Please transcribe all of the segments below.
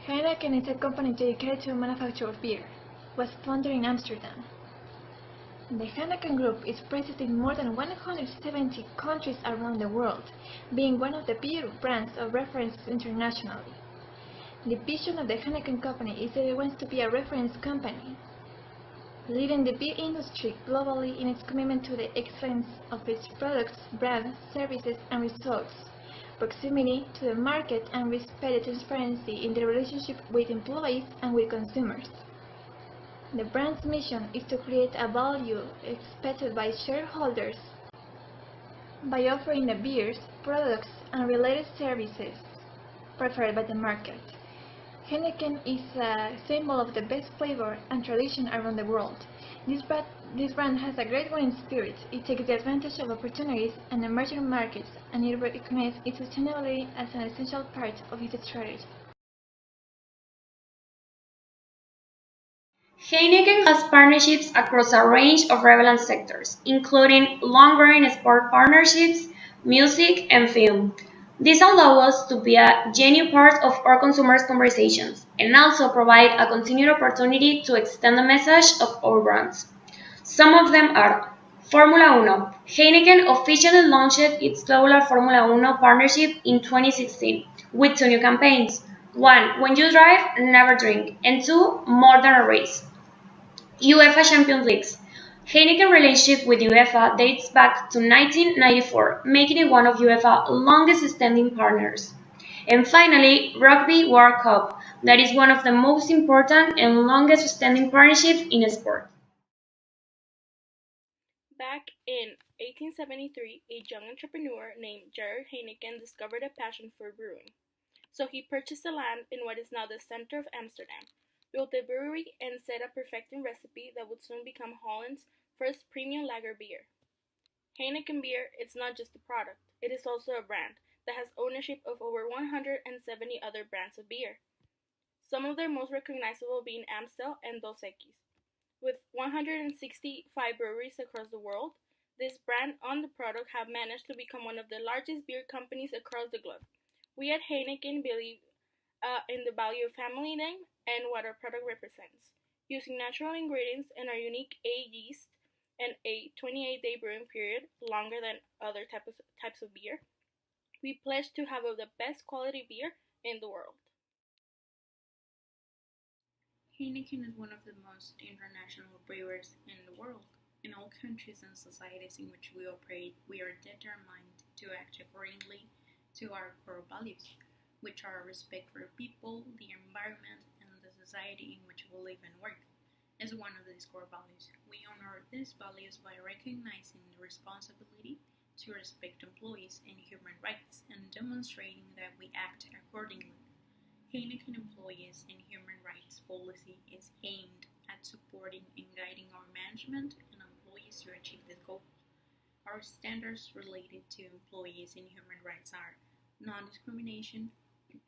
Heineken is a company dedicated to manufacture of beer. It was founded in Amsterdam. The Heineken Group is present in more than 170 countries around the world, being one of the beer brands of reference internationally. The vision of the Heineken Company is that it wants to be a reference company, leading the beer industry globally in its commitment to the excellence of its products, brands, services, and results, proximity to the market, and respect the transparency in the relationship with employees and with consumers. The brand's mission is to create a value expected by shareholders by offering the beers, products, and related services preferred by the market. Heineken is a symbol of the best flavor and tradition around the world. This brand has a great winning spirit. It takes advantage of opportunities and emerging markets, and it recognizes its sustainability as an essential part of its strategy. Heineken has partnerships across a range of relevant sectors, including long-running sport partnerships, music, and film. This allows us to be a genuine part of our consumers' conversations and also provide a continued opportunity to extend the message of our brands. Some of them are Formula Uno. Heineken officially launched its global Formula Uno partnership in 2016 with two new campaigns. One, when you drive, never drink, and two, more than a race. UEFA Champions League. Heineken's relationship with UEFA dates back to 1994, making it one of UEFA's longest-standing partners. And finally, Rugby World Cup, that is one of the most important and longest-standing partnerships in sport. Back in 1873, a young entrepreneur named Gerard Heineken discovered a passion for brewing. So he purchased the land in what is now the center of Amsterdam, built a brewery, and set up perfecting recipe that would soon become Holland's first premium lager beer. Heineken beer is not just a product, it is also a brand that has ownership of over 170 other brands of beer. Some of their most recognizable being Amstel and Dos Equis. With 165 breweries across the world, this brand and the product have managed to become one of the largest beer companies across the globe. We at Heineken believe in the value of family name and what our product represents. Using natural ingredients and our unique A yeast and a 28-day brewing period, longer than other types of beer, we pledge to have the best quality beer in the world. Heineken is one of the most international brewers in the world. In all countries and societies in which we operate, we are determined to act accordingly to our core values, which are respect for people, the environment, and the society in which we live and work. As one of these core values, we honor these values by recognizing the responsibility to respect employees and human rights and demonstrating that we act accordingly. Heineken Employees and Human Rights Policy is aimed at supporting and guiding our management and employees to achieve this goal. Our standards related to employees and human rights are non-discrimination.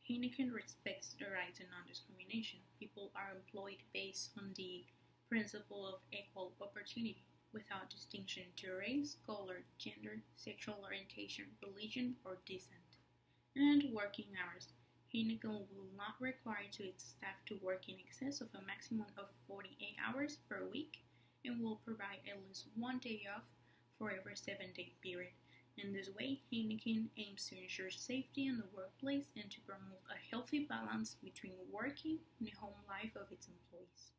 Heineken respects the right to non-discrimination. People are employed based on the principle of equal opportunity, without distinction to race, color, gender, sexual orientation, religion, or descent. And working hours. Heineken will not require its staff to work in excess of a maximum of 48 hours per week and will provide at least one day off for every 7-day period. In this way, Heineken aims to ensure safety in the workplace and to promote a healthy balance between working and home life of its employees.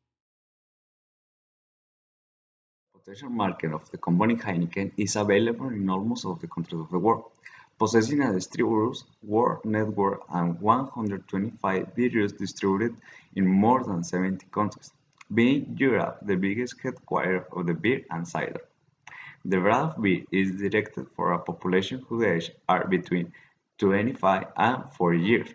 The potential market of the company Heineken is available in almost all the countries of the world, possessing a distributors world network and 125 breweries distributed in more than 70 countries, being Europe the biggest headquarters of the beer and cider. The brand of beer is directed for a population whose age are between 25 and 40 years.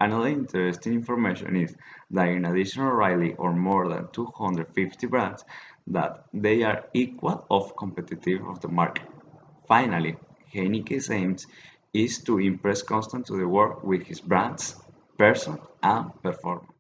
Another interesting information is that in addition to O'Reilly or more than 250 brands, that they are equal of competitive of the market. Finally, Heineken's aim is to impress constantly to the world with his brands, person, and performance.